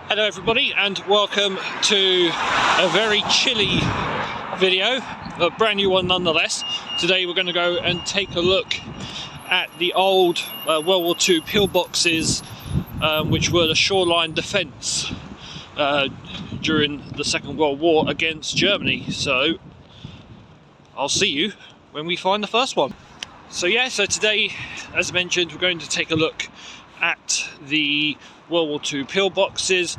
Hello everybody and welcome to a very chilly video, a brand new one nonetheless. Today we're going to go and take a look at the old World War II pillboxes, which were the shoreline defence during the Second World War against Germany. So I'll see you when we find the first one. So today, as mentioned, we're going to take a look at the World War II pillboxes.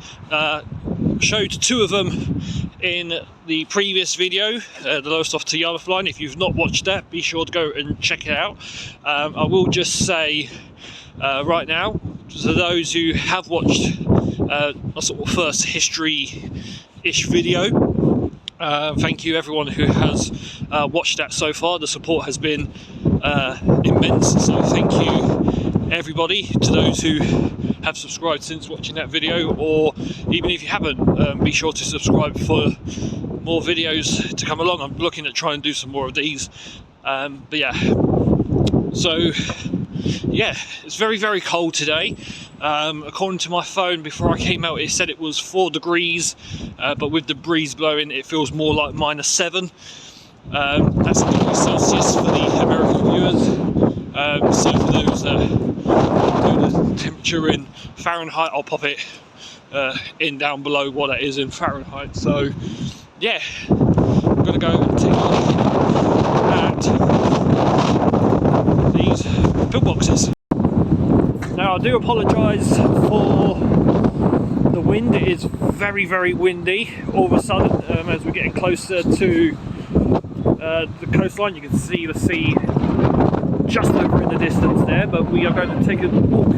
Showed two of them in the previous video, the Lowestoft to Yarmouth line. If you've not watched that, be sure to go and check it out. I will just say right now, to those who have watched a sort of first history-ish video, thank you everyone who has watched that so far. The support has been immense, so thank you everybody. To those who have subscribed since watching that video, or even if you haven't, be sure to subscribe for more videos to come along. I'm looking at trying to do some more of these, but yeah, so yeah, it's very cold today. According to my phone before I came out, it said it was 4 degrees, but with the breeze blowing it feels more like -7. That's degrees Celsius for the American viewers. So for those that do the temperature in Fahrenheit, I'll pop it in down below what that is in Fahrenheit. So yeah, I'm going to go and take a look at these pillboxes. Now I do apologise for the wind. It is very windy all of a sudden as we're getting closer to the coastline. You can see the sea just over in the distance there, but we are going to take a walk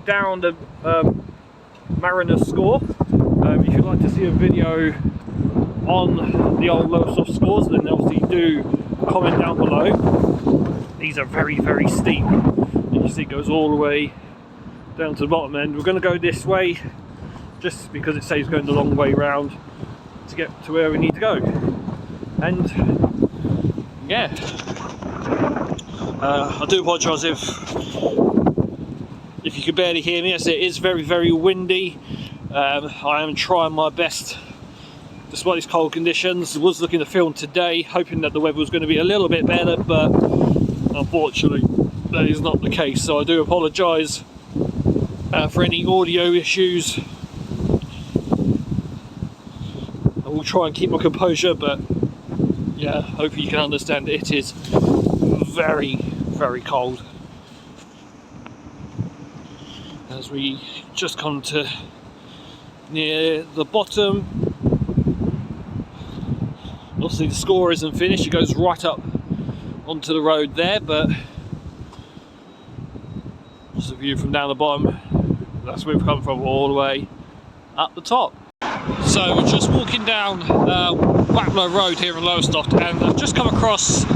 down the Mariner Score. If you'd like to see a video on the old Lowestoft scores, then obviously do comment down below. These are very steep. You can see it goes all the way down to the bottom end. We're going to go this way just because it says going the long way round to get to where we need to go. And yeah, I do apologise if you can barely hear me, as it is very windy. I am trying my best despite these cold conditions. I was looking to film today hoping that the weather was going to be a little bit better, but unfortunately that is not the case, so I do apologise for any audio issues. I will try and keep my composure, but yeah, hopefully you can understand it is very cold. As we just come to near the bottom, obviously the score isn't finished, it goes right up onto the road there, but just a view from down the bottom, that's where we've come from, all the way up the top. So we're just walking down Wacklow Road here in Lowestoft, and I've just come across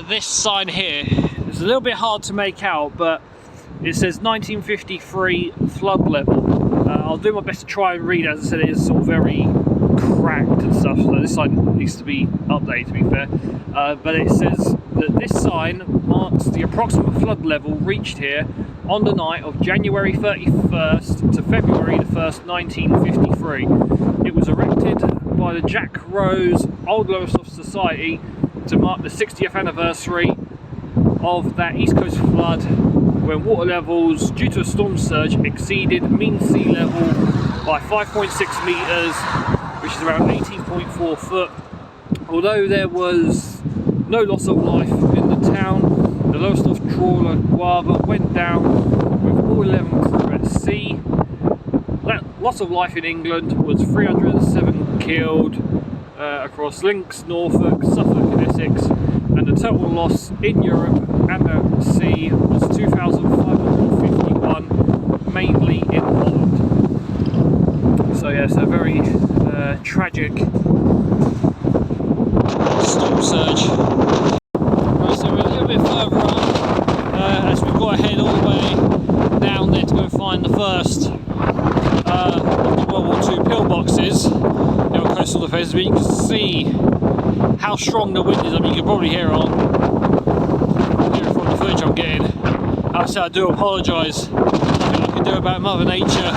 this sign here. It's a little bit hard to make out, but it says 1953 flood level. I'll do my best to try and read it. As I said, it is sort of very cracked and stuff, so this sign needs to be updated, to be fair. But it says that this sign marks the approximate flood level reached here on the night of January 31st to February the 1st, 1953. It was erected by the Jack Rose Old Lowestoft Society to mark the 60th anniversary of that East Coast flood, when water levels due to a storm surge exceeded mean sea level by 5.6 metres, which is around 18.4 foot. Although there was no loss of life in the town, the Lowestoft trawler Guava went down with all 11 crew at sea. That loss of life in England was 307 killed across Links, Norfolk, Suffolk and Essex, and the total loss in Europe and at sea was 2,551, mainly in Holland. So yes, a very tragic storm surge. Right, so we're a little bit further up, as we've got to head all the way down there to go find the first of the World War II pillboxes here on coastal defence. But you can see how strong the wind is. I mean, you can probably hear it from the footage I'm getting. I do apologise. Nothing I can do about Mother Nature.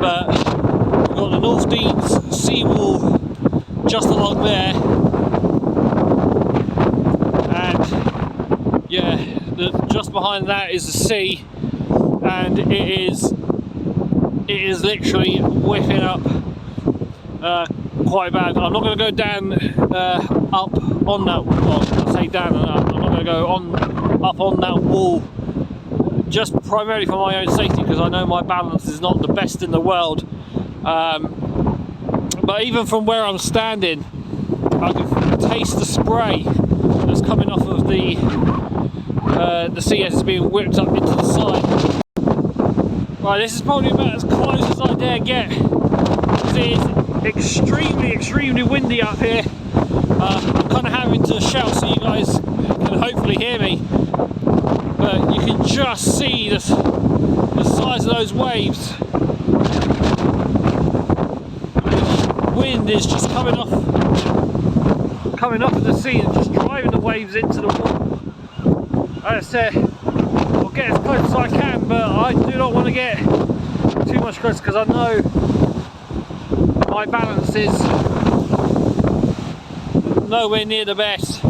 but we've got the North Deans seawall just along there, and yeah, just behind that is the sea, and it is literally whipping up quite bad. I'm not going to go down up on that, well, I say down and up, I'm not going to go up on that wall, just primarily for my own safety, because I know my balance is not the best in the world. But even from where I'm standing, I can taste the spray that's coming off of the sea as it's being whipped up into the side. Right, this is probably about as close as I dare get. It is extremely windy up here. I'm kind of having to shout so you guys can hopefully hear me, but you can just see the size of those waves. The wind is just coming off of the sea and just driving the waves into the wall. As I said, I'll get as close as I can, but I do not want to get too much close because I know my balance is nowhere near the best.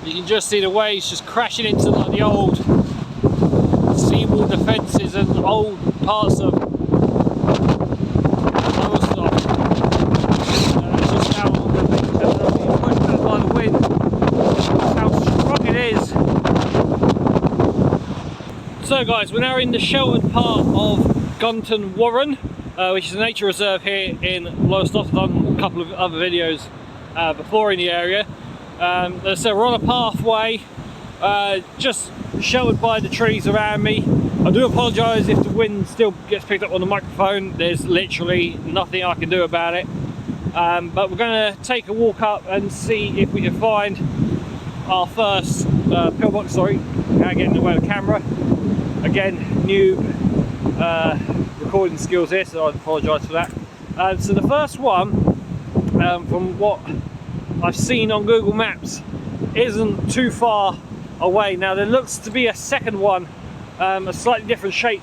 You can just see the waves just crashing into like the old seawall defences and old parts of most of it's just how the things are being pushed back by the wind, how strong it is. So guys, we're now in the sheltered part of Gunton Warren, which is a nature reserve here in Lowestoft. I've done a couple of other videos before in the area. So we're on a pathway, just sheltered by the trees around me. I do apologise if the wind still gets picked up on the microphone. There's literally nothing I can do about it. But we're going to take a walk up and see if we can find our first pillbox. Sorry, now getting in the way of the camera. Again, new recording skills here, so I apologise for that. So the first one, from what I've seen on Google Maps, isn't too far away. Now there looks to be a second one, a slightly different shape,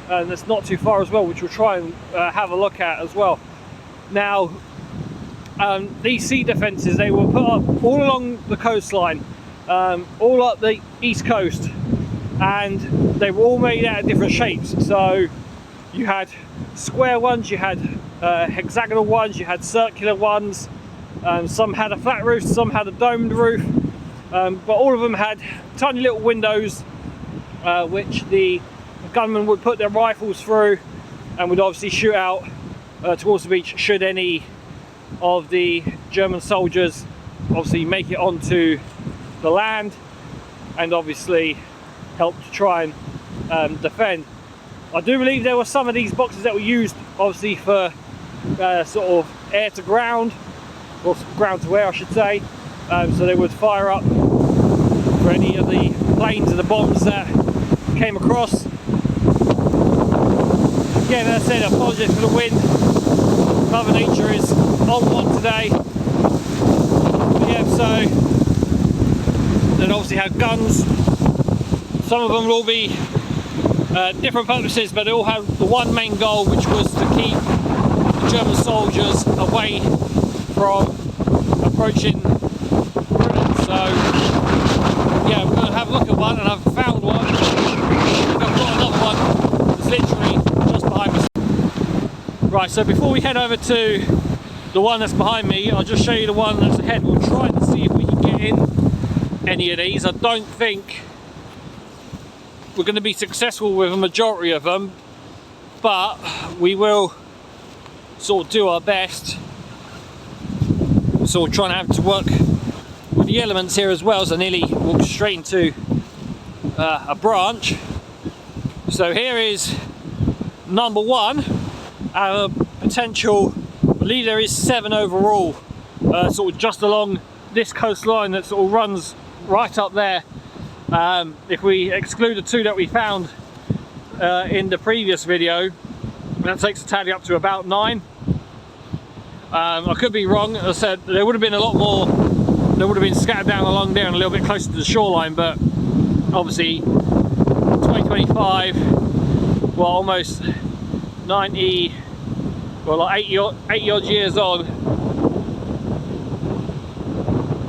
and that's not too far as well, which we'll try and have a look at as well. Now these sea defences, they were put up all along the coastline, all up the east coast, and they were all made out of different shapes. So you had square ones, you had hexagonal ones, you had circular ones, some had a flat roof, some had a domed roof, but all of them had tiny little windows which the gunmen would put their rifles through and would obviously shoot out towards the beach should any of the German soldiers obviously make it onto the land, and obviously help to try and defend. I do believe there were some of these boxes that were used obviously for sort of air to ground, or ground to air I should say, so they would fire up for any of the planes and the bombs that came across. Again, as I said, I apologise for the wind. Mother Nature is on one today. But yeah, so then obviously have guns. Some of them will all be different purposes, but they all have the one main goal, which was to keep the German soldiers away from approaching Britain. So yeah, we're going to have a look at one, and I've found one. I've got another one that's literally just behind me. Right, so before we head over to the one that's behind me, I'll just show you the one that's ahead. We'll try to see if we can get in any of these. I don't think we're going to be successful with a majority of them, but we will sort of do our best. So we're trying to have to work with the elements here as well, so I nearly walked straight into a branch. So here is number one, our potential, I believe there is 7 overall, sort of just along this coastline that sort of runs right up there. If we exclude the 2 that we found in the previous video, that takes the tally up to about 9. I could be wrong. As I said, there would have been a lot more, there would have been scattered down along there and a little bit closer to the shoreline, but obviously 2025, well, almost 90, well, like 80 odd years on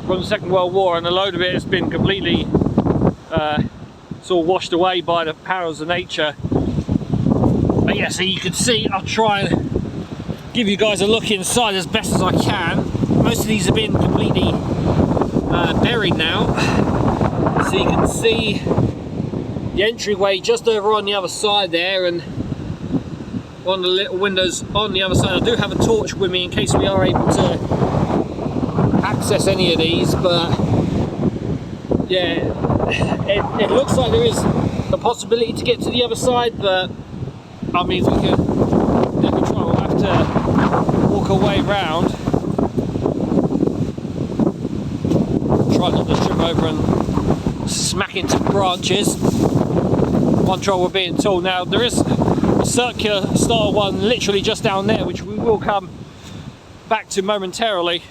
from the Second World War, and a load of it has been completely sort of washed away by the powers of nature. But yeah, so you can see, I'll try and give you guys a look inside as best as I can. Most of these have been completely buried now, so you can see the entryway just over on the other side there, and one of the little windows on the other side. I do have a torch with me in case we are able to access any of these, but yeah, it looks like there is a possibility to get to the other side, but I mean, we can try. We'll have to walk our way round. Try not to trip over and smack into branches. One trouble we're being told now, there is a circular style one literally just down there, which we will come back to momentarily.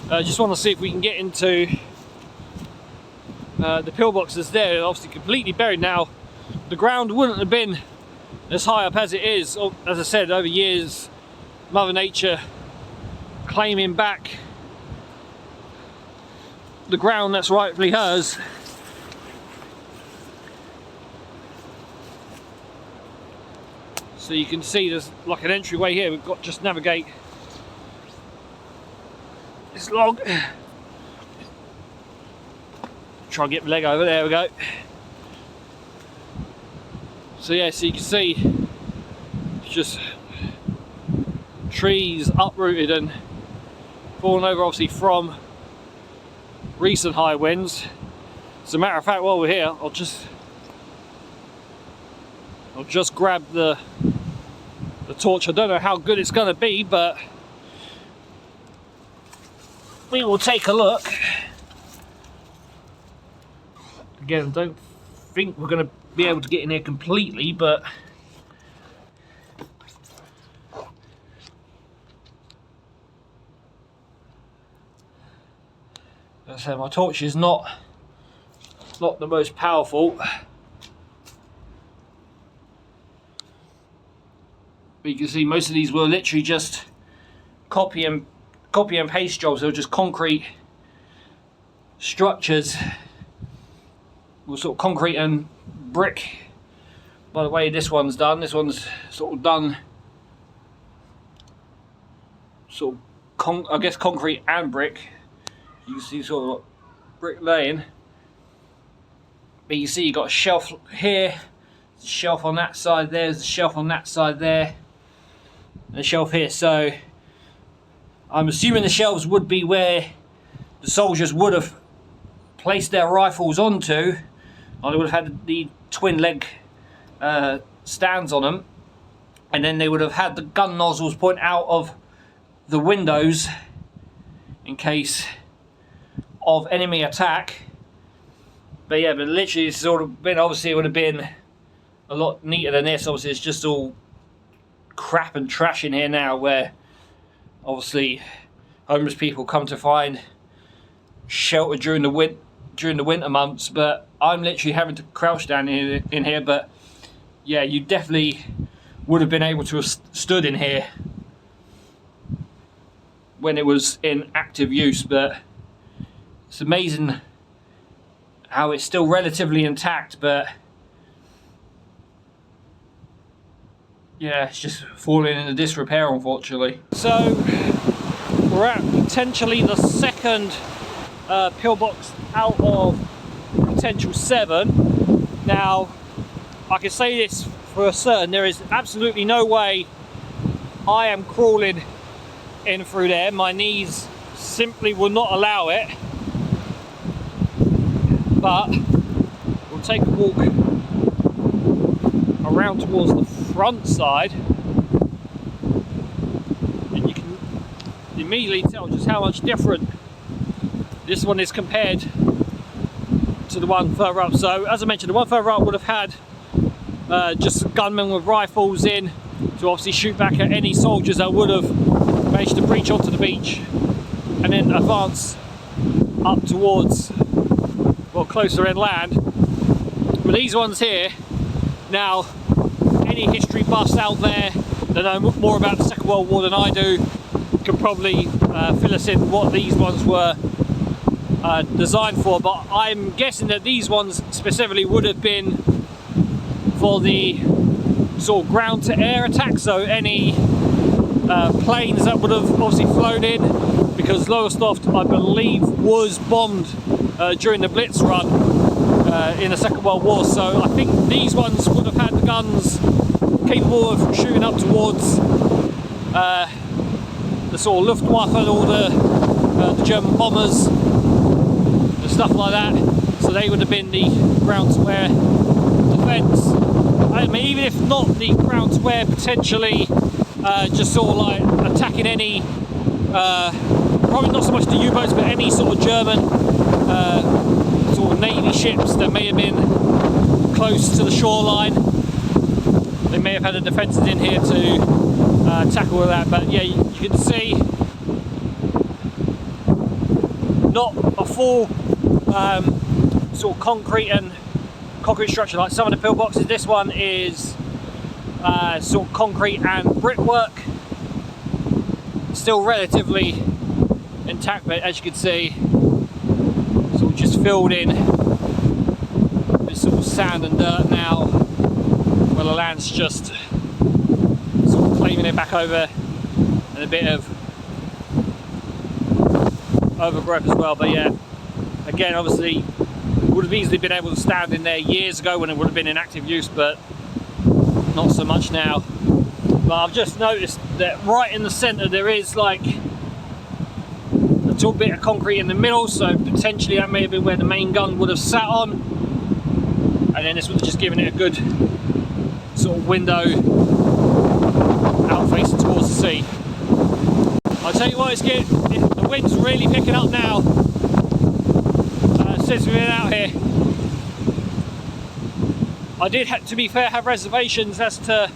Just want to see if we can get into the pillboxes there. They're obviously completely buried now. The ground wouldn't have been as high up as it is, as I said, over years, Mother Nature claiming back the ground that's rightfully hers. So you can see there's like an entryway here. We've got to just navigate this log. Try and get my leg over, there we go. So yeah, so you can see it's just trees uprooted and fallen over, obviously from recent high winds. As a matter of fact, while we're here, I'll just grab the torch. I don't know how good it's going to be, but we will take a look. Again, I don't think we're going to be able to get in here completely, but as I said, my torch is not the most powerful, but you can see most of these were literally just copy and paste jobs. They were just concrete structures, well, sort of concrete and brick. By the way, this one's sort of done sort of I guess concrete and brick. You can see sort of brick laying, but you see you've got a shelf here, a shelf on that side, there's a shelf on that side there, and a shelf here. So I'm assuming the shelves would be where the soldiers would have placed their rifles onto, or they would have had the twin leg stands on them, and then they would have had the gun nozzles point out of the windows in case of enemy attack. But yeah, but literally it's sort of been, obviously it would have been a lot neater than this. Obviously it's just all crap and trash in here now, where obviously homeless people come to find shelter during the winter months. But I'm literally having to crouch down in here. But yeah, you definitely would have been able to have stood in here when it was in active use. But it's amazing how it's still relatively intact, but yeah, it's just falling into disrepair, unfortunately. So we're at potentially the second pillbox out of potential 7. Now, I can say this for certain, there is absolutely no way I am crawling in through there. My knees simply will not allow it. But we'll take a walk around towards the front side, and you can immediately tell just how much different this one is compared to the one further up. So as I mentioned, the one further up would have had just gunmen with rifles in to obviously shoot back at any soldiers that would have managed to breach onto the beach and then advance up towards, well, closer inland. But these ones here, now any history buffs out there that know more about the Second World War than I do can probably fill us in what these ones were designed for, but I'm guessing that these ones specifically would have been for the sort of ground to air attack, so any planes that would have obviously flown in, because Lowestoft I believe was bombed during the Blitz run in the Second World War, so I think these ones would have had the guns capable of shooting up towards the sort of Luftwaffe and all the German bombers and stuff like that, so they would have been the ground to air defence. I mean, even if not the ground to air, potentially just sort of like attacking any, probably not so much the U-boats, but any sort of German sort of navy ships that may have been close to the shoreline. They may have had the defences in here to tackle that, but yeah, you can see not a full sort of concrete structure like some of the pillboxes. This one is sort of concrete and brickwork, still relatively intact, but as you can see, sort of just filled in with sort of sand and dirt now, where the land's just sort of claiming it back over, and a bit of overgrowth as well. But yeah, again, obviously would have easily been able to stand in there years ago when it would have been in active use, but not so much now. But I've just noticed that right in the centre there is like a little bit of concrete in the middle, so potentially that may have been where the main gun would have sat on, and then this would have just given it a good sort of window out facing towards the sea. I'll tell you what, the wind's really picking up now since we've been out here. I did, to be fair, have reservations as to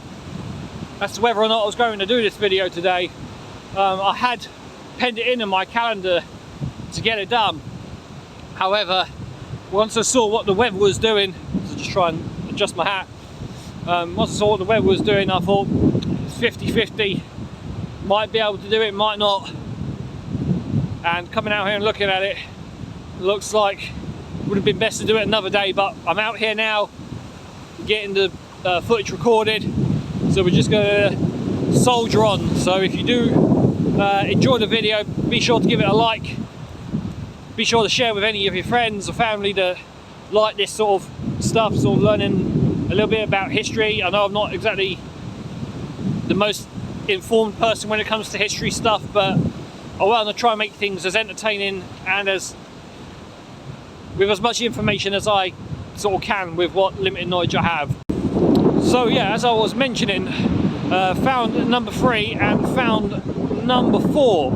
whether or not I was going to do this video today. I had penned it in my calendar to get it done. However, once I saw what the weather was doing, so just try and adjust my hat. Once I saw what the weather was doing, I thought 50-50, might be able to do it, might not. And coming out here and looking at it, looks like it would have been best to do it another day, but I'm out here now getting the footage recorded, so we're just going to soldier on. So if you do enjoy the video, be sure to give it a like, be sure to share with any of your friends or family that like this sort of stuff, sort of learning a little bit about history. I know I'm not exactly the most informed person when it comes to history stuff, but I want to try and make things as entertaining and with as much information as I sort of can with what limited knowledge I have. So yeah, as I was mentioning, found number 3 and found number 4.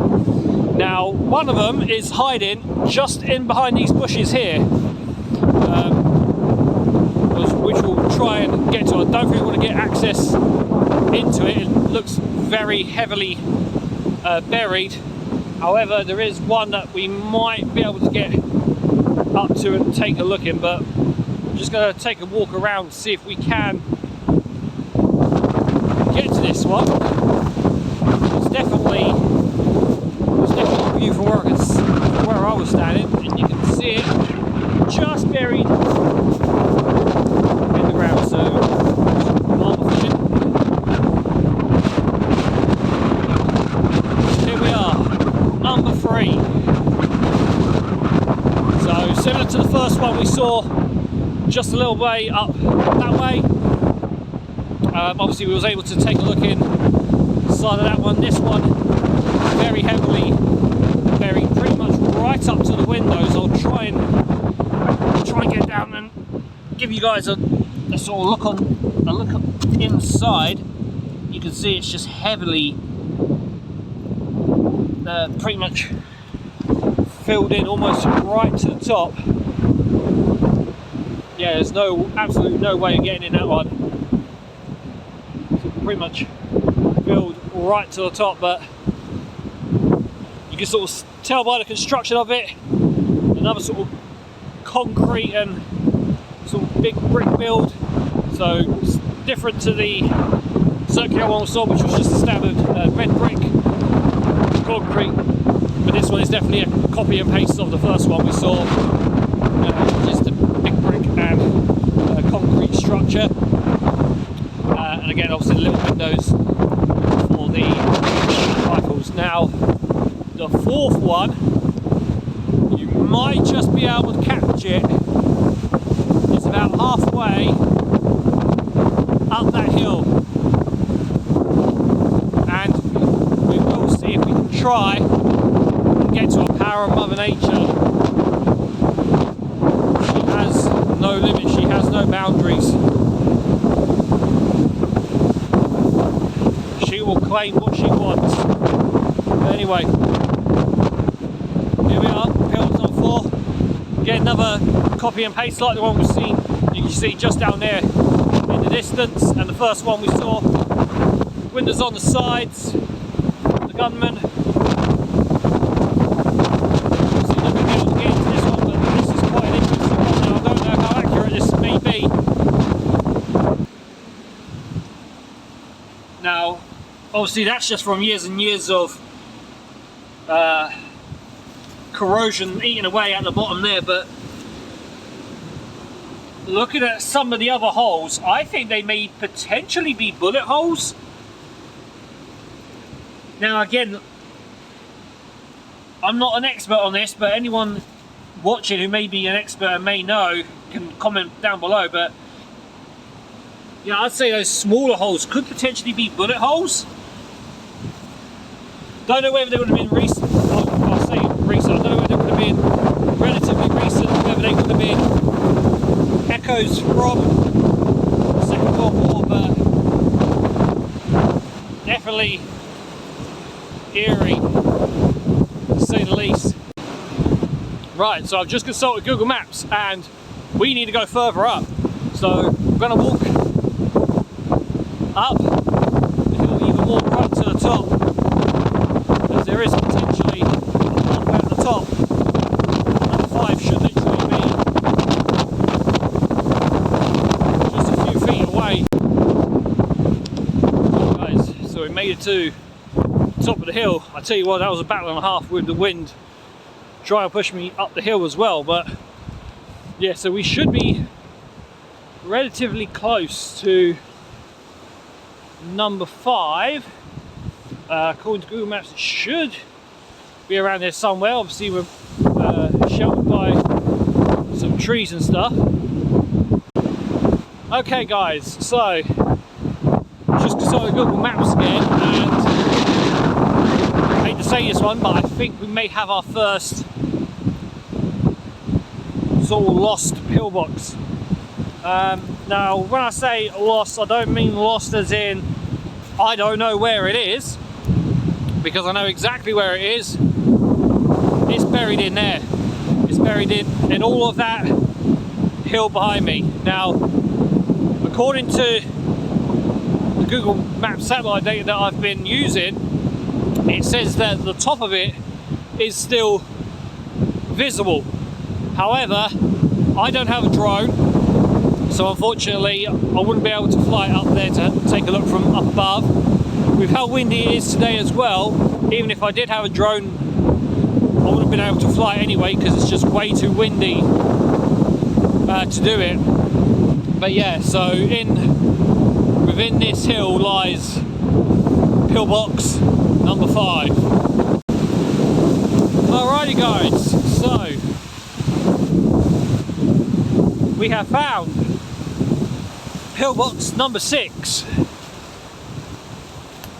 Now one of them is hiding just in behind these bushes here, which we'll try and get to. I don't think we want to get access into it. It looks very heavily buried. However, there is one that we might be able to get up to and take a look in, but I'm just going to take a walk around to see if we can get to this one. It's definitely a view from where I was standing, and you can see it just buried in the ground. So here we are, number 3. So similar to the first one we saw, just a little way up that way. Obviously we was able to take a look inside of that one. This one very heavily buried, pretty much right up to the windows. I'll try and get down and give you guys a sort of look inside. You can see it's just heavily pretty much filled in almost right to the top. Yeah, there's absolutely no way of getting in that one. Pretty much filled right to the top, but you can sort of tell by the construction of it, another sort of concrete and sort of big brick build, so different to the circular one we saw, which was just a standard red brick concrete. But this one is definitely a copy and paste of the first one we saw, just a big brick and concrete structure. And again, obviously the little windows for the rifles. Now, the fourth one, you might just be able to catch it. It's about halfway up that hill, and we will see if we can try and get to a power of Mother Nature. She has no limits, she has no boundaries. She will claim what she wants. But anyway, here we are, Pillboxes on 4. Again, another copy and paste like the one we've seen. You can see just down there in the distance, and the first one we saw. Windows on the sides, the gunman. Obviously not going to be able to get into this one, but this is quite an interesting one. Now, I don't know how accurate this may be. Now, obviously that's just from years and years of corrosion eating away at the bottom there, but looking at some of the other holes, I think they may potentially be bullet holes. Now again, I'm not an expert on this, but anyone watching who may be an expert and may know can comment down below. But yeah, I'd say those smaller holes could potentially be bullet holes. Don't know whether they would have been recent. I'll say recent. I don't know whether they would have been relatively recent, or whether they would have been echoes from the Second World War, but definitely eerie, to say the least. Right, so I've just consulted Google Maps, and we need to go further up. So we're going to walk up the hill even more, right to the top, as there is potentially up at the top. Number 5 should literally be just a few feet away. Right, guys, so we made it to the top of the hill. I tell you what, that was a battle and a half with the wind trying to push me up the hill as well. But yeah, so we should be relatively close to number 5. According to Google Maps, it should be around there somewhere. Obviously we're sheltered by some trees and stuff. Okay guys, so just consulted Google Maps again, and I hate to say this one, but I think we may have our first sort of lost pillbox. Now when I say lost, I don't mean lost as in I don't know where it is, because I know exactly where it is. It's buried in there. It's buried in all of that hill behind me. Now, according to the Google Maps satellite data that I've been using, it says that the top of it is still visible. However, I don't have a drone, so unfortunately I wouldn't be able to fly up there to take a look from up above. With how windy it is today as well, even if I did have a drone, I wouldn't have been able to fly anyway, because it's just way too windy to do it. But yeah, so within this hill lies pillbox number 5. Alrighty guys, so we have found pillbox number 6.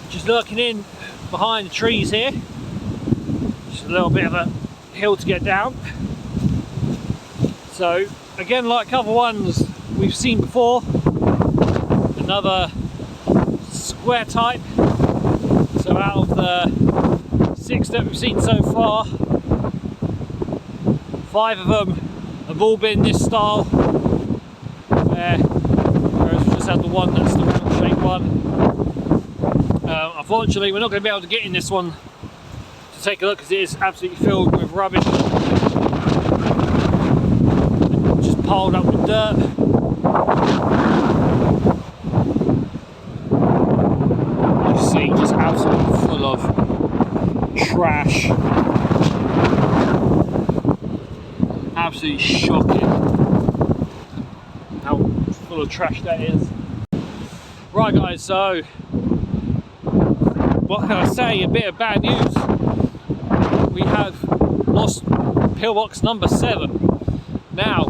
Just lurking in behind the trees here. Just a little bit of a hill to get down. So again, like other ones we've seen before, another square type. So out of the 6 that we've seen so far, 5 of them have all been this style, whereas we just had the one that's the round shaped one. Unfortunately, we're not going to be able to get in this one to take a look, because it is absolutely filled with rubbish, just piled up with dirt. see, just absolutely full of trash. Absolutely shocking how full of trash that is. Right guys, so what can I say? A bit of bad news. We have lost pillbox number 7. Now,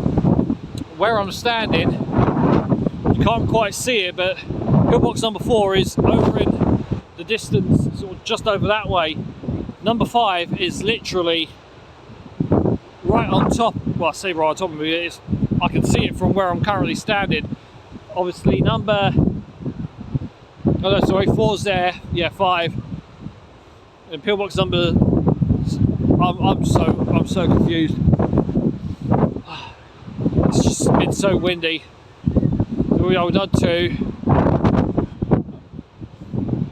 where I'm standing, you can't quite see it, but pillbox number 4 is over in the distance, sort of just over that way. Number 5 is literally right on top. Well, I say right on top of me, I can see it from where I'm currently standing. Obviously, number, oh no, sorry, 4's there, yeah, 5. And pillbox number, I'm so confused. It's just been so windy. So we are done 2.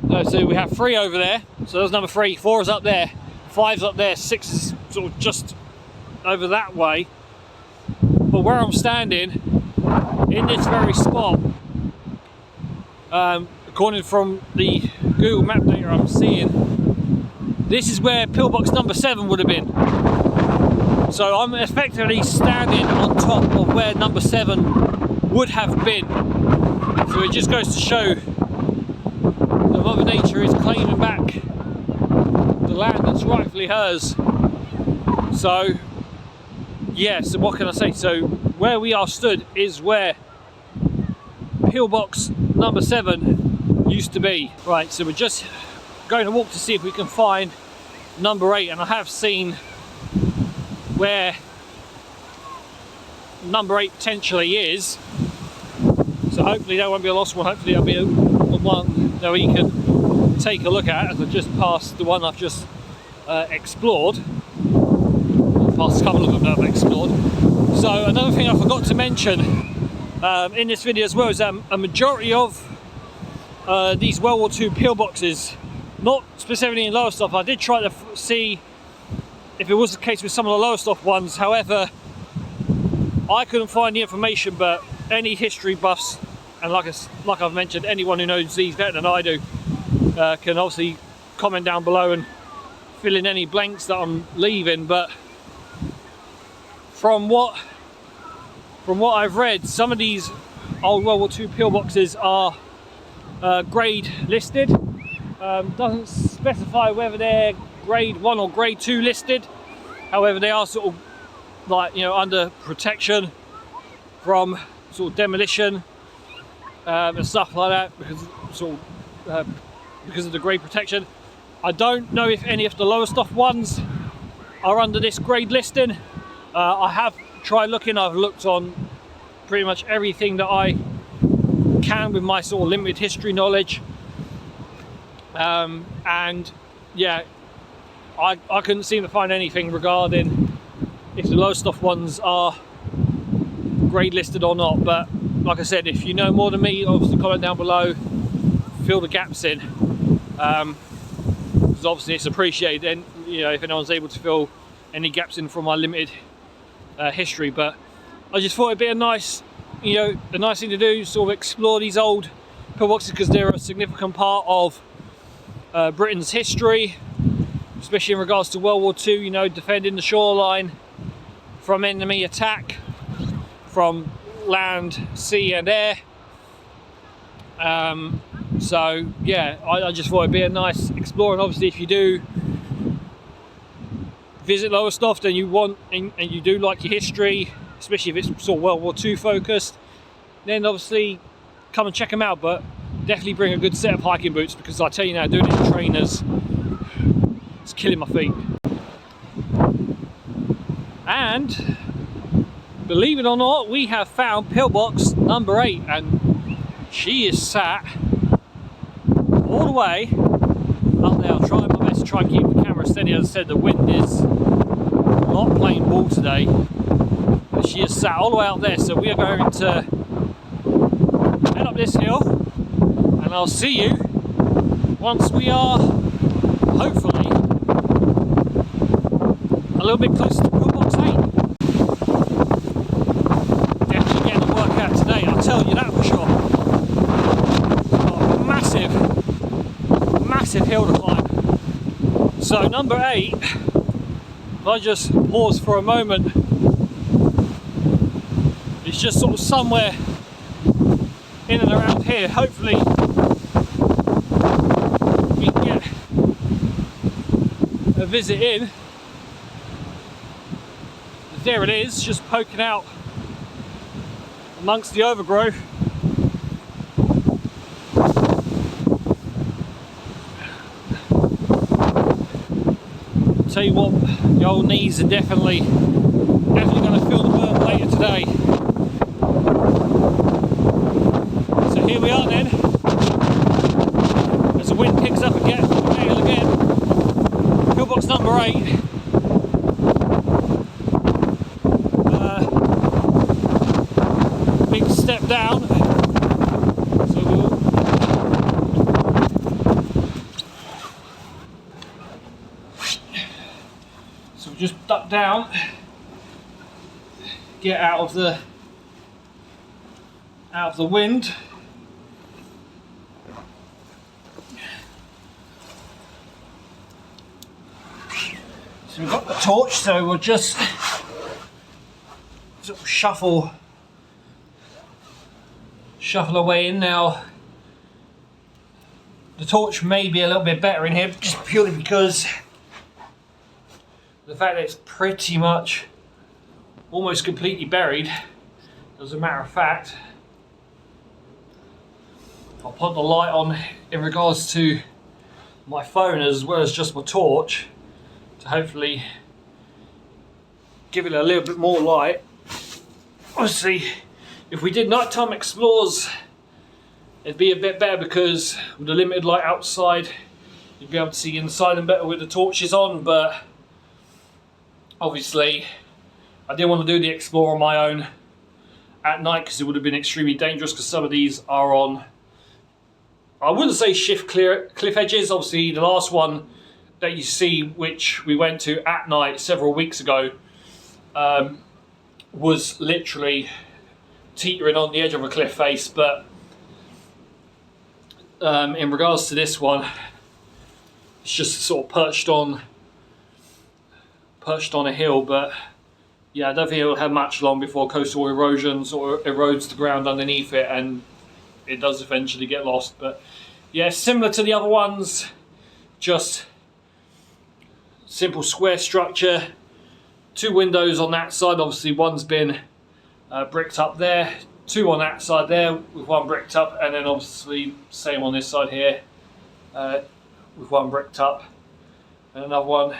No, so we have 3 over there. So there's number 3. 4 is up there. 5's up there. 6 is sort of just over that way. But where I'm standing, in this very spot, according from the Google map data I'm seeing, this is where pillbox number 7 would have been. So I'm effectively standing on top of where number 7 would have been. So it just goes to show that Mother Nature is claiming back the land that's rightfully hers. So yeah, so what can I say? So where we are stood is where pillbox number 7 used to be. Right, so we're just going to walk to see if we can find number 8, and I have seen where number 8 potentially is, so hopefully that won't be a lost one. Hopefully that'll be a one that we can take a look at, as I've just passed the one I've just explored. Past a couple of them that I've explored. So another thing I forgot to mention in this video as well is that a majority of these World War II pillboxes, not specifically in Lowestoft, I did try to see if it was the case with some of the Lowestoft ones. However, I couldn't find the information, but any history buffs, and like I've mentioned, anyone who knows these better than I do, can obviously comment down below and fill in any blanks that I'm leaving. But from what I've read, some of these old World War II pillboxes are grade listed. Doesn't specify whether they're grade 1 or grade 2 listed. However, they are sort of like, you know, under protection from sort of demolition and stuff like that, because of the grade protection. I don't know if any of the Lowestoft ones are under this grade listing. I have tried looking. I've looked on pretty much everything that I can with my sort of limited history knowledge, and yeah, I couldn't seem to find anything regarding if the Lowestoft ones are grade listed or not. But like I said, if you know more than me, obviously comment down below, fill the gaps in, because obviously it's appreciated, and you know, if anyone's able to fill any gaps in from my limited history. But I just thought it'd be a nice, you know, a nice thing to do, sort of explore these old pillboxes, because they're a significant part of Britain's history, especially in regards to World War II, you know, defending the shoreline from enemy attack from land, sea and air. So yeah, I just thought it'd be a nice explore. And obviously if you do visit Lowestoft and you want and you do like your history, especially if it's sort of World War II focused, then obviously come and check them out. But definitely bring a good set of hiking boots, because I tell you now, doing it in trainers, it's killing my feet. And believe it or not, we have found pillbox number 8, and she is sat all the way up there. I'll try my best to try and keep the camera steady. As I said, the wind is not playing ball today, but she is sat all the way up there. So we are going to head up this hill, and I'll see you once we are hopefully a little bit closer to pillbox 8. Definitely getting the workout today, I'll tell you that for sure. Got a massive massive hill to climb. So number 8, if I just pause for a moment, it's just sort of somewhere in and around here. Hopefully we can get a visit in. There it is, just poking out amongst the overgrowth. Tell you what, the old knees are definitely going to feel the burn later today. So here we are then, as the wind picks up again, gale again. Pillbox number 8. Big step down. So we'll just duck down, get out of the wind. So we've got the torch, so we'll just sort of shuffle away in now. The torch may be a little bit better in here, just purely because the fact that it's pretty much almost completely buried. As a matter of fact, I'll put the light on in regards to my phone as well as just my torch to hopefully give it a little bit more light. Obviously, if we did nighttime explores, it'd be a bit better because with the limited light outside, you'd be able to see inside and better with the torches on, but obviously I didn't want to do the explore on my own at night because it would have been extremely dangerous, because some of these are on, I wouldn't say cliff edges. Obviously the last one that you see, which we went to at night several weeks ago, was literally teetering on the edge of a cliff face. But in regards to this one, it's just sort of perched on a hill. But yeah, I don't think it'll have much long before coastal erosion sort of erodes the ground underneath it and it does eventually get lost. But yeah, similar to the other ones, just simple square structure, 2 windows on that side. Obviously one's been bricked up there, 2 on that side there with 1 bricked up, and then obviously same on this side here with 1 bricked up and another one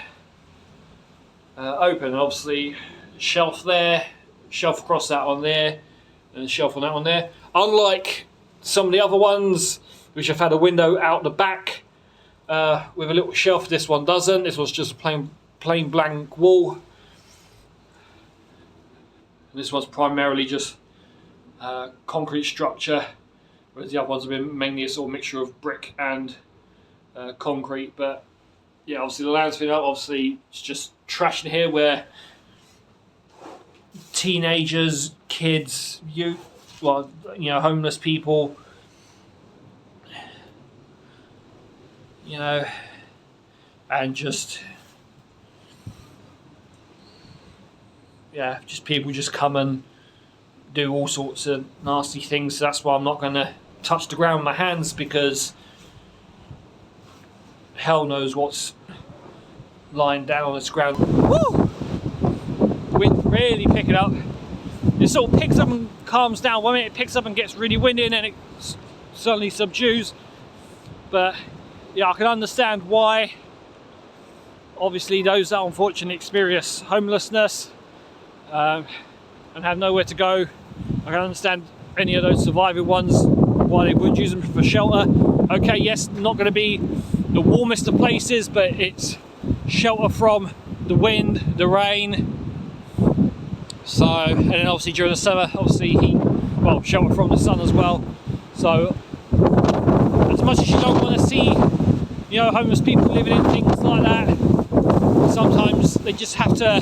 open. And obviously shelf there, shelf across that one there, and a shelf on that one there. Unlike some of the other ones which have had a window out the back with a little shelf, this one doesn't. This was just a plain blank wall. And this one's primarily just concrete structure, whereas the other ones have been mainly a sort of mixture of brick and concrete. But yeah, obviously the land's been up. Obviously it's just trash in here where teenagers, kids, youth, well, you know, homeless people, you know, and just, yeah, just people just come and do all sorts of nasty things. So that's why I'm not going to touch the ground with my hands, because hell knows what's lying down on this ground. Woo! Wind really picking up. It sort of picks up and calms down. One minute it picks up and gets really windy, and then it suddenly subdues. But yeah, I can understand why. Obviously those that unfortunately experience homelessness and have nowhere to go, I can understand any of those surviving ones why they would use them for shelter. Okay, yes, not going to be the warmest of places, but it's shelter from the wind, the rain. So, and then obviously during the summer, obviously heat, well, shelter from the sun as well. So as much as you don't want to see, you know, homeless people living in things like that, sometimes they just have to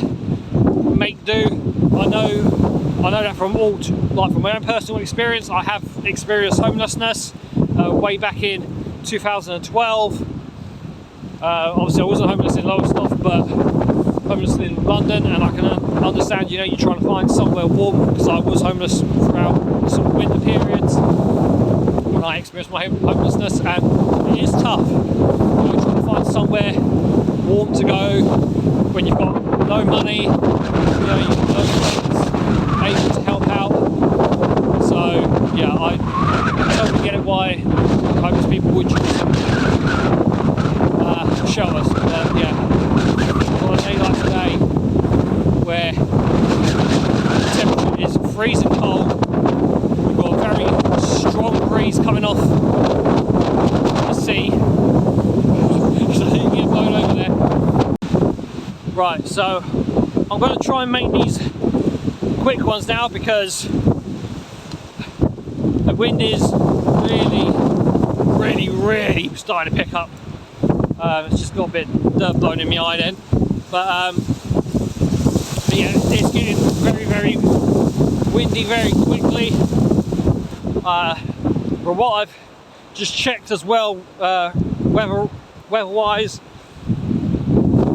make do. I know that from my own personal experience. I have experienced homelessness way back in 2012. Obviously I wasn't homeless in Lowestoft, but homeless in London, and I can understand, you know, you're trying to find somewhere warm, because I was homeless throughout the sort of winter periods when I experienced my homelessness, and it is tough, you know, trying to find somewhere warm to go when you've got no money, you know, you've got no friends able to help out. So yeah, I totally get it why homeless people would choose shelters. But yeah, on a day like today, where the temperature is freezing cold, we've got a very strong breeze coming off the sea, so you can get blown over there. Right, so I'm going to try and make these quick ones now, because the wind is really starting to pick up. It's just got a bit dirt blown in my eye then, but yeah, it's getting very windy very quickly. From what I've just checked as well, weather-wise,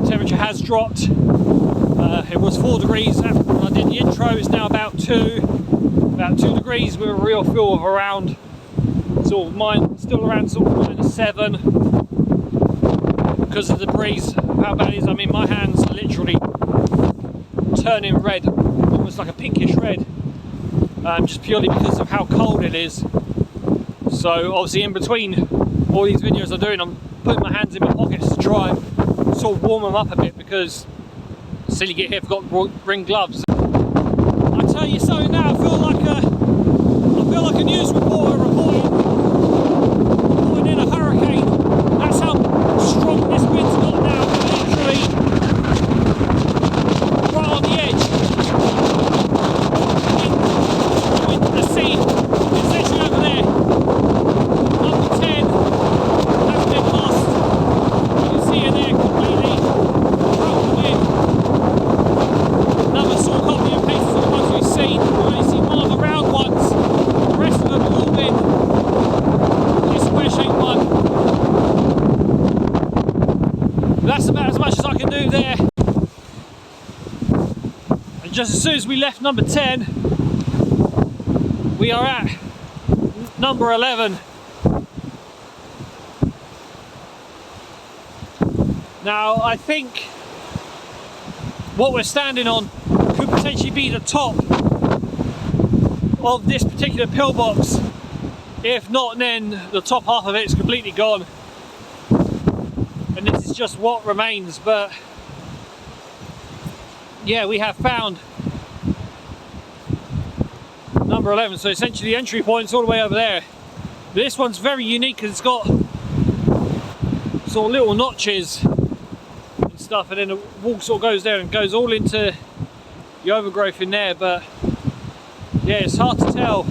temperature has dropped. It was 4 degrees when I did the intro. It's now about 2 degrees with a real feel of around sort of still around sort of -7 because of the breeze. How bad it is, I mean, my hands are literally turning red, almost like a pinkish red, just purely because of how cold it is. So obviously in between all these videos I'm doing, I'm putting my hands in my pockets to try and sort of warm them up a bit, because silly git here, forgot to bring gloves. I tell you something now, I feel like a news reporter reporting in a hurricane. That's how strong this wind's got now, literally right on the edge. The sea is literally over there. Number 10 has been lost. You can see it there completely broken in. Another sort of copy and paste of the ones we've seen. We've only seen one of the round ones. The rest of them have all been this square shaped one. That's about as much as I can do there. And just as soon as we left number 10, we are at number 11. Now I think what we're standing on could potentially be the top of this particular pillbox. If not, then the top half of it is completely gone, and this is just what remains. But yeah, we have found number 11, so essentially the entry point's all the way over there. But this one's very unique because it's got sort of little notches and stuff, and then the wall sort of goes there and goes all into the overgrowth in there. But yeah, it's hard to tell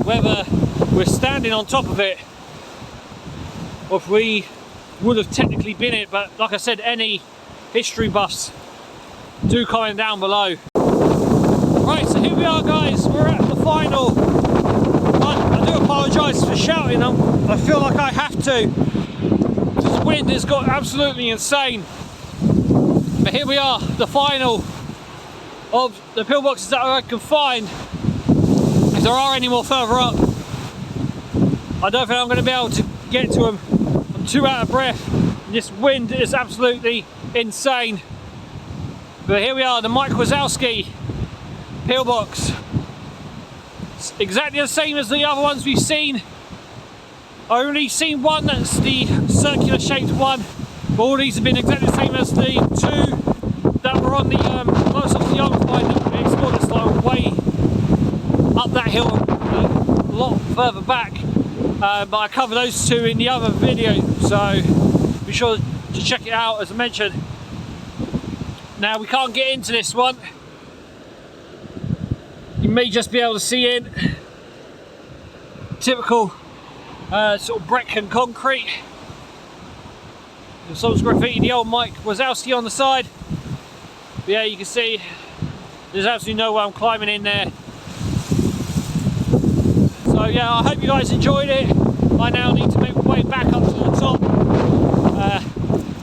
whether we're standing on top of it or if we would have technically been it. But like I said, any history buffs do comment down below. Right, so here we are guys, we're at the final. I do apologise for shouting, I feel like I have to. This wind has got absolutely insane. But here we are, the final of the pillboxes that I can find. If there are any more further up, I don't think I'm going to be able to get to them. I'm too out of breath. This wind is absolutely insane. But here we are, the Mike Wazowski pillbox. It's exactly the same as the other ones we've seen. I've only seen one that's the circular shaped one, but all these have been exactly the same as the two that were on the most of the other one that we explored. It's like way up that hill, a lot further back, but I covered those two in the other video, so be sure to check it out as I mentioned. Now we can't get into this one. You may just be able to see in typical sort of brick and concrete. Someone's graffiti the old Mike Wazowski on the side. But yeah, you can see there's absolutely no way I'm climbing in there. So yeah, I hope you guys enjoyed it. I now need to make my way back up to the top,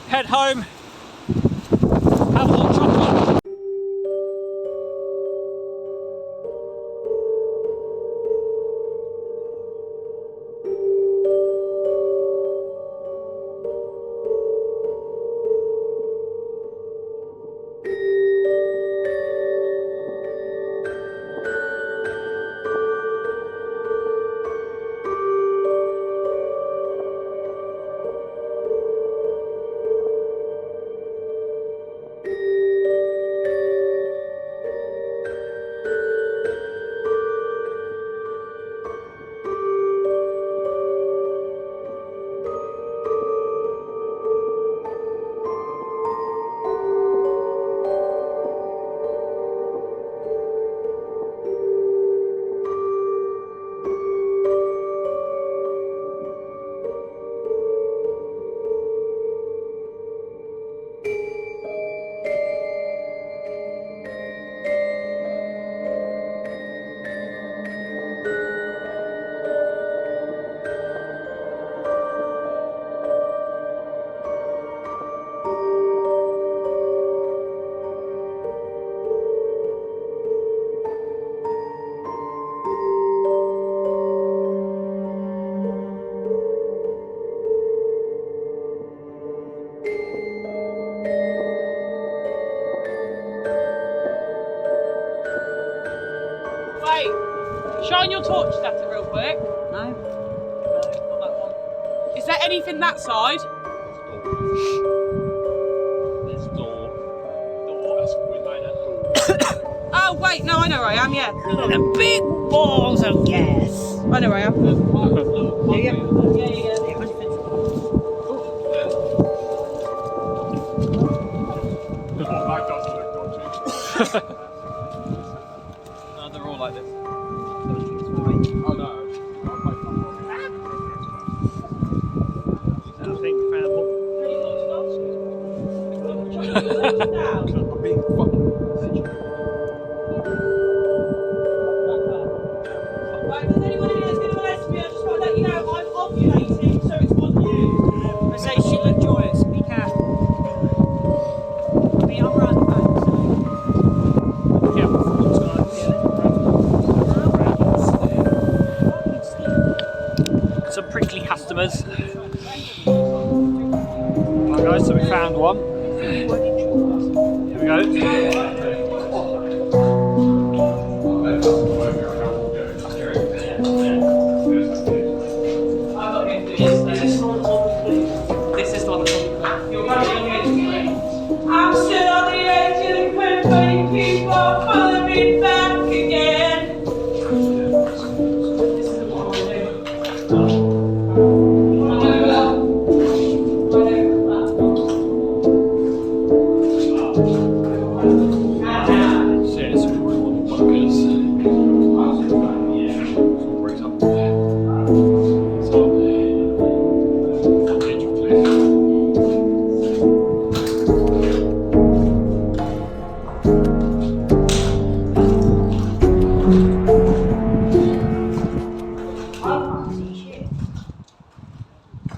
head home, have a hot chocolate. Wait, shine your torches at it real quick. No. No, not that one. Is there anything that side? There's door. That's what we made that door. Oh wait, no, I know where I am, yeah. The big balls of gas. I know where I am. Yeah, yeah. That does look dodgy. No, they're all like this. Oh no. I think we found one. I'm being fucking Right, if there's anyone in here that's going to molest me, I just want to let you know I'm ovulating, so it's on you. I say she looked joyous. Be careful. I mean, I'm around the back, so. Yeah, some prickly customers. Right guys, so we found one. Here we go. This is the one that's you're running on the edge of the edge. I'm still on the edge of the cliff, waiting people follow me back again. This is the one I do.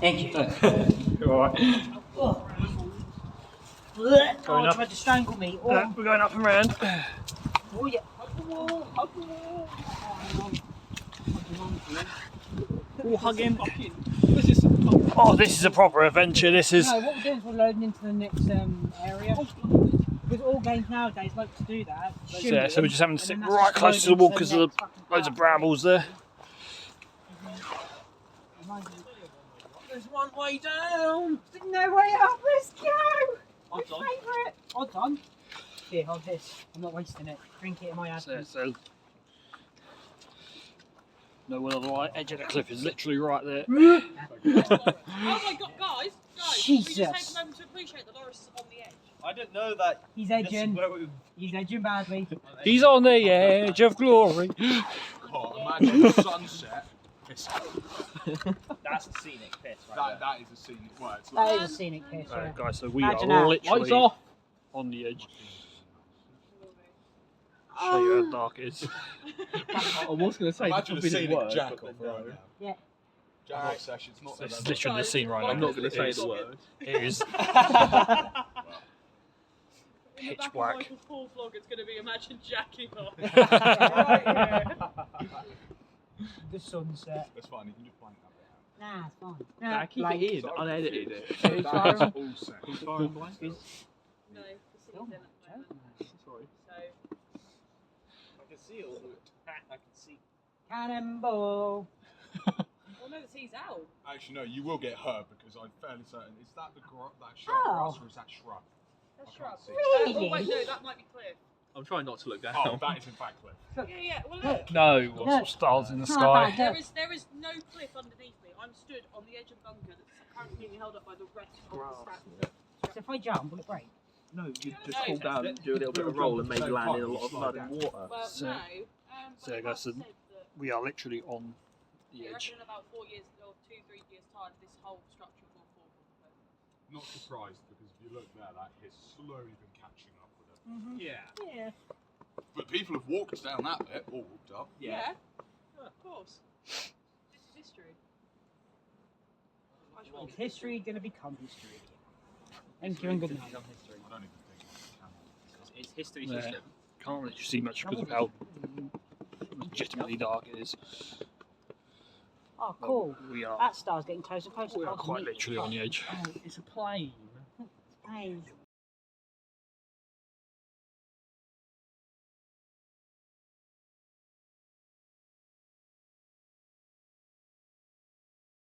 Thank you. Alright. Oh, Going up. tried to strangle me. Oh, We're going up and round. oh yeah. Hug the wall. Hug the wall. Oh, hug him. Oh, this is a proper adventure. This is. No, what we're doing is we're loading into the next area. Because all games nowadays like to do that. Yeah, so we're just having to sit right close to the wall because of the loads of brambles there. There's one way down. No way up, let's go! My Odds on. favourite! Odds on. Here, hold this. I'm not wasting it. Drink it in my absence. So no one on the right edge of the cliff is literally right there. Oh my god, guys, Jesus. we just take a moment to appreciate that Loris is on the edge. I didn't know that. He's This is edging. where we. He's edging badly. He's on the edge of glory. Oh, imagine sunset. That's a scenic piss, right? That is a scenic. Well, it's That like, is a scenic piss, yeah. Guys, so we Imagine are that. literally Lights off. on the edge. Show you how dark it is. I was going to say Imagine a the scenic word, jack but off then right no. now. Yeah. Jack off session. It's not. This is literally the scene right now. I'm not going to say It the word. It is In the pitch back of black. Michael's Paul vlog, it's going to be imagine jacking off. The sunset. That's fine. You can just blank that bit out. Nah, it's fine. Nah, keep like, it in, unedited it. Who's That's firing? all set. Who's firing blank? No, the scene's in at the moment. Sorry. So, I can see all of it. I can see. Cannonball. well, no, the sea's out. Actually, no. You will get hurt because I'm fairly certain. Is that that sharp Oh. grass or is that shrub? That's I shrub. can't see. Really? Oh, wait, no, that might be cliff. I'm trying not to look down. Oh, that is in fact cliff. Yeah, well, look. No, lots No. of stars in the It's not sky. bad. There is no cliff underneath me. I'm stood on the edge of a bunker that's currently being held up by the rest of the So if I jump, will it break? No, you just No. fall down, do a little bit of roll, and maybe land in a lot of mud and water. Well, So- no. so but that's Matt a- said that We are literally on the they edge. reckon in about 4 years or 2-3 years time, this whole structure will fall. Not surprised because if you look there, that has slowly been catching up with it. Mm-hmm. Yeah. Yeah. But people have walked down that bit, or walked up. Yeah. Of course. This is history. I just want Is to get history going to become history? Thank you and good night. I don't even think it's camera. It's history Yeah. system. Can't really see much because of how legitimately dark it is. Oh, cool. We are That star's getting closer and closer. we I are can quite meet it. literally on the edge. Oh, it's a plane. Hey,